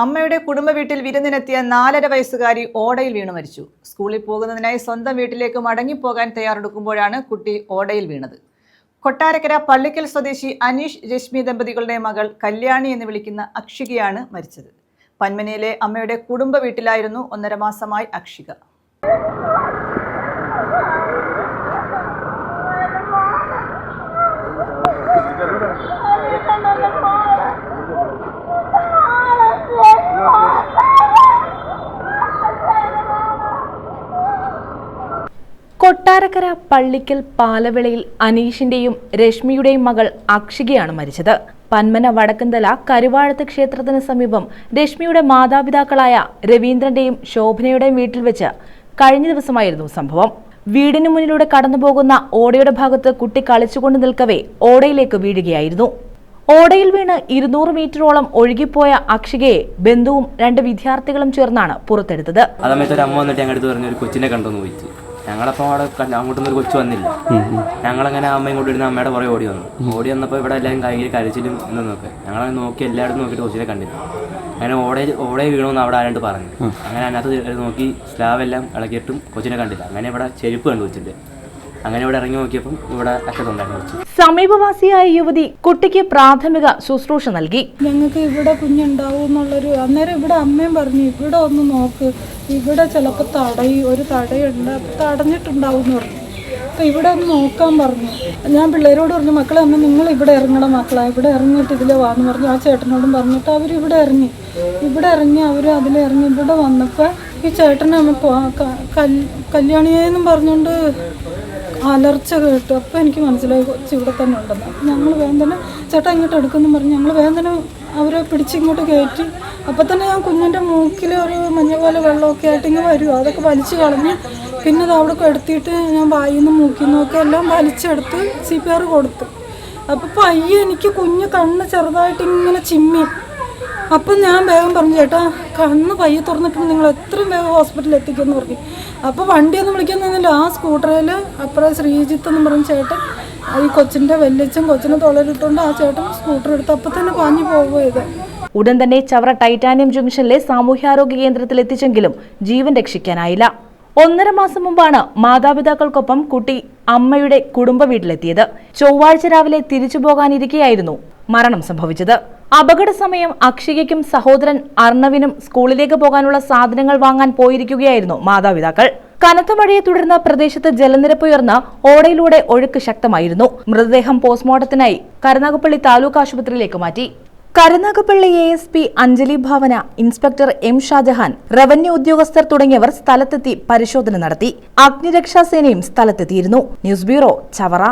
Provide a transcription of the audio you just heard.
അമ്മയുടെ കുടുംബ വീട്ടിൽ വിരുന്നിനെത്തിയ 4.5 വയസ്സുകാരി ഓടയിൽ വീണു മരിച്ചു. സ്കൂളിൽ പോകുന്നതിനായി സ്വന്തം വീട്ടിലേക്ക് മടങ്ങിപ്പോകാൻ തയ്യാറെടുക്കുമ്പോഴാണ് കുട്ടി ഓടയിൽ വീണത്. കൊട്ടാരക്കര പള്ളിക്കൽ സ്വദേശി അനീഷ് രശ്മി ദമ്പതികളുടെ മകൾ കല്യാണി എന്ന് വിളിക്കുന്ന അക്ഷികയാണ് മരിച്ചത്. പന്മനയിലെ അമ്മയുടെ കുടുംബ വീട്ടിലായിരുന്നു 1.5 മാസമായി അക്ഷിക. കൊട്ടാരക്കര പള്ളിക്കൽ പാലവിളയിൽ അനീഷിന്റെയും രശ്മിയുടെയും മകൾ അക്ഷികയാണ് മരിച്ചത്. പന്മന വടക്കന്തല കരുവാഴത്ത് ക്ഷേത്രത്തിന് സമീപം രശ്മിയുടെ മാതാപിതാക്കളായ രവീന്ദ്രന്റെയും ശോഭനയുടെയും വീട്ടിൽ വെച്ച് കഴിഞ്ഞ ദിവസമായിരുന്നു സംഭവം. വീടിന് മുന്നിലൂടെ കടന്നുപോകുന്ന ഓടയുടെ ഭാഗത്ത് കുട്ടി കളിച്ചുകൊണ്ട് നിൽക്കവേ ഓടയിലേക്ക് വീഴുകയായിരുന്നു. ഓടയിൽ വീണ് 200 മീറ്ററോളം ഒഴുകിപ്പോയ അക്ഷികയെ ബന്ധുവും 2 വിദ്യാർത്ഥികളും ചേർന്നാണ് പുറത്തെടുത്തത്. കൊച്ചിനെ കണ്ടോന്ന് ചോദിച്ചു. ഞങ്ങളപ്പോൾ അവിടെ അങ്ങോട്ടൊന്നും ഒരു കൊച്ചു വന്നില്ല. ഞങ്ങളങ്ങനെ അമ്മയും കൊണ്ട് ഇരുന്ന അമ്മയുടെ പുറകെ ഓടി വന്നപ്പോൾ ഇവിടെ എല്ലാവരും കയ്യിൽ കരച്ചിലും എന്നൊക്കെ ഞങ്ങളങ്ങനെ നോക്കി എല്ലായിടത്തും നോക്കിയിട്ട് കൊച്ചിനെ കണ്ടില്ല. അങ്ങനെ ഓടയിൽ വീണമെന്ന് അവിടെ ആരാണ്ട് പറഞ്ഞു. അങ്ങനെ അതിനകത്ത് നോക്കി സ്ലാവെല്ലാം ഇളക്കിയിട്ടും കൊച്ചിനെ കണ്ടില്ല. അങ്ങനെ ഇവിടെ ചെരുപ്പ് കണ്ടു കൊച്ചിൻ്റെ. അങ്ങനെ ഇവിടെ ഇറങ്ങി നോക്കിയപ്പം ഇവിടെ അറ്റത്തുണ്ടായിരുന്നു. സമീപവാസിയായ യുവതി കുട്ടിക്ക് പ്രാഥമിക ശുശ്രൂഷ നൽകി. ഞങ്ങൾക്ക് ഇവിടെ കുഞ്ഞുണ്ടാവും എന്നുള്ളൊരു അന്നേരം ഇവിടെ അമ്മയും പറഞ്ഞു, ഇവിടെ ഒന്ന് നോക്ക്, ഇവിടെ ചിലപ്പോൾ ഒരു തടയുണ്ട്, തടഞ്ഞിട്ടുണ്ടാവും എന്ന് പറഞ്ഞു. അപ്പോൾ ഇവിടെ ഒന്ന് നോക്കാൻ പറഞ്ഞു. ഞാൻ പിള്ളേരോട് പറഞ്ഞു, മക്കളെ അന്ന് നിങ്ങൾ ഇവിടെ ഇറങ്ങണം മക്കളെ, ഇവിടെ ഇറങ്ങിയിട്ട് ഇതിലെ വാന്ന് പറഞ്ഞു. ആ ചേട്ടനോടും പറഞ്ഞിട്ട് അവരിവിടെ ഇറങ്ങി. അവർ അതിലിറങ്ങി ഇവിടെ വന്നപ്പോൾ ഈ ചേട്ടനെ കല്യാണിയെന്നും പറഞ്ഞുകൊണ്ട് അലർച്ച കേട്ടു. അപ്പോൾ എനിക്ക് മനസ്സിലായി കൊച്ചു ഇവിടെ തന്നെ ഉണ്ടെന്ന്. ഞങ്ങൾ വേദന ചേട്ടാ ഇങ്ങോട്ട് എടുക്കുമെന്ന് പറഞ്ഞ് ഞങ്ങൾ വേദന അവരെ പിടിച്ചിങ്ങോട്ട് കയറ്റി. അപ്പോൾ തന്നെ ഞാൻ കുഞ്ഞിൻ്റെ മൂക്കിൽ ഒരു മഞ്ഞ പോലെ വെള്ളമൊക്കെ ആയിട്ട് ഇങ്ങനെ വരുമോ, അതൊക്കെ വലിച്ചു കളഞ്ഞ് പിന്നെ അത് അവിടെ എടുത്തിട്ട് ഞാൻ വായിൽ നിന്ന് മൂക്കിൽ നിന്നൊക്കെ എല്ലാം വലിച്ചെടുത്ത് CPR കൊടുത്തു. അപ്പോൾ പയ്യെ എനിക്ക് കുഞ്ഞ് കണ്ണ് ചെറുതായിട്ട് ഇങ്ങനെ ചിമ്മി. അപ്പം ഞാൻ വേഗം പറഞ്ഞു, ചേട്ടാ കണ്ണ് പയ്യെ തുറന്നിട്ടുണ്ട്, നിങ്ങൾ എത്രയും വേഗം ഹോസ്പിറ്റലിൽ എത്തിക്കുമെന്ന് പറഞ്ഞു. അപ്പോൾ വണ്ടിയൊന്നും വിളിക്കാൻ നിന്നില്ല. ആ സ്കൂട്ടറിൽ അപ്പുറം ശ്രീജിത്ത് എന്ന് പറഞ്ഞ ചേട്ടൻ ഈ കൊച്ചിൻ്റെ വെല്ലിച്ചും കൊച്ചിനെ തൊളരിട്ടുകൊണ്ട് ആ ചേട്ടൻ സ്കൂട്ടർ എടുത്ത് അപ്പം തന്നെ പാഞ്ഞു പോവുക. ഉടൻ തന്നെ ചവറ ടൈറ്റാനിയം ജംഗ്ഷനിലെ സാമൂഹ്യാരോഗ്യ കേന്ദ്രത്തിൽ എത്തിച്ചെങ്കിലും ജീവൻ രക്ഷിക്കാനായില്ല. 1.5 മാസം മുമ്പാണ് മാതാപിതാക്കൾക്കൊപ്പം കുട്ടി അമ്മയുടെ കുടുംബ വീട്ടിലെത്തിയത്. ചൊവ്വാഴ്ച രാവിലെ തിരിച്ചു പോകാനിരിക്കെയായിരുന്നു മരണം സംഭവിച്ചത്. അപകട സമയം അക്ഷികയ്ക്കും സഹോദരൻ അർണവിനും സ്കൂളിലേക്ക് പോകാനുള്ള സാധനങ്ങൾ വാങ്ങാൻ പോയിരിക്കുകയായിരുന്നു മാതാപിതാക്കൾ. കനത്ത മഴയെ തുടർന്ന് പ്രദേശത്ത് ജലനിരപ്പ് ഉയർന്ന് ഓടയിലൂടെ ഒഴുക്ക് ശക്തമായിരുന്നു. മൃതദേഹം പോസ്റ്റ്മോർട്ടത്തിനായി കരുനാഗപ്പള്ളി താലൂക്ക് ആശുപത്രിയിലേക്ക് മാറ്റി. Karunagappally ASP Anjali Bhavana, inspector M Shajahan, revenue ഉദ്യോഗസ്ഥർ തുടങ്ങിയവർ സ്ഥലത്തെത്തി പരിശോധന നടത്തി. അഗ്നിരക്ഷാസേനയും സ്ഥലത്തെത്തിയിരുന്നു. News bureau, Chavara.